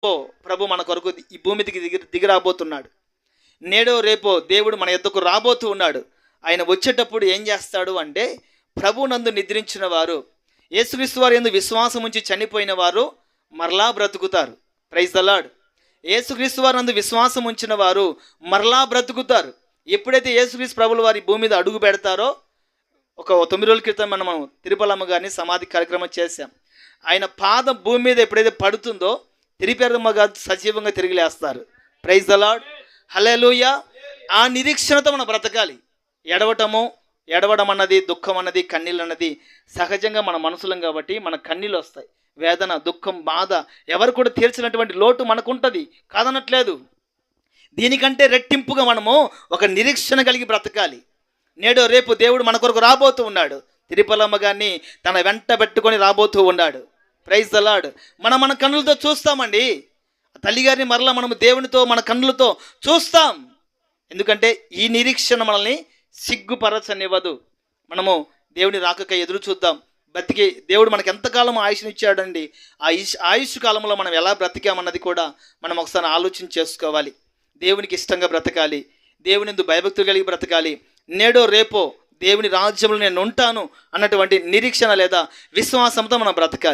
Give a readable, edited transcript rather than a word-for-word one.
ప్రభు మన కొరకు ఈ భూమికి దిగి రాబోతున్నాడు. నేడో రేపో దేవుడు మన యొద్దకు రాబోతూ ఉన్నాడు. ఆయన వచ్చేటప్పుడు ఏం చేస్తాడు అంటే, ప్రభు నందు నిద్రించిన వారు, యేసుక్రీస్తు వారి యందు విశ్వాసం ఉంచి చనిపోయిన వారు మరలా బ్రతుకుతారు. Praise the lord. యేసుక్రీస్తు వారి నందు విశ్వాసం ఉంచిన వారు మరలా బ్రతుకుతారు. ఎప్పుడైతే యేసుక్రీస్తు ప్రభుల వారి భూమి మీద అడుగు పెడతారో, ఒక 9 రోజుల క్రితం మనం తిరుపలమ్మ గారిని సమాధి కార్యక్రమం చేశాం. ఆయన పాదం భూమి మీద ఎప్పుడైతే పడుతుందో తిరుపలమ్మ గారు సజీవంగా తిరిగి లేస్తారు. Praise the Lord. హల్లెలూయా. ఆ నిరీక్షణతో మనం బ్రతకాలి. ఎడవడం అన్నది, దుఃఖం అన్నది, కన్నీళ్ళు అన్నది సహజంగా మన మనసులం కాబట్టి మన కన్నీళ్ళు వస్తాయి. వేదన, దుఃఖం, బాధ ఎవరు కూడా తీర్చినటువంటి లోటు మనకు ఉంటుంది, కాదనట్లేదు. దీనికంటే రెట్టింపుగా మనము ఒక నిరీక్షణ కలిగి బ్రతకాలి. నేడో రేపు దేవుడు మన కొరకు రాబోతూ ఉన్నాడు. తిరుపలమ్మ గారిని తన వెంట పెట్టుకొని రాబోతూ ఉన్నాడు. Praise the lord. మన కన్నులతో చూస్తామండి. తల్లిగారిని మరలా మనము దేవునితో మన కన్నులతో చూస్తాం. ఎందుకంటే ఈ నిరీక్షణ మనల్ని సిగ్గుపరచనివ్వదు. మనము దేవుని రాకకై ఎదురు చూద్దాం. బ్రతికి దేవుడు మనకి ఎంతకాలం ఆయుష్నిచ్చాడండి. ఆయుష్ కాలంలో మనం ఎలా బ్రతికామన్నది కూడా మనం ఒకసారి ఆలోచన చేసుకోవాలి. దేవునికి ఇష్టంగా బ్రతకాలి. దేవుని యందు భయభక్తులు కలిగి బ్రతకాలి. నేడో రేపో దేవుని రాజ్యంలో నేను ఉంటాను అన్నటువంటి నిరీక్షణ లేదా విశ్వాసంతో మనం బ్రతకాలి.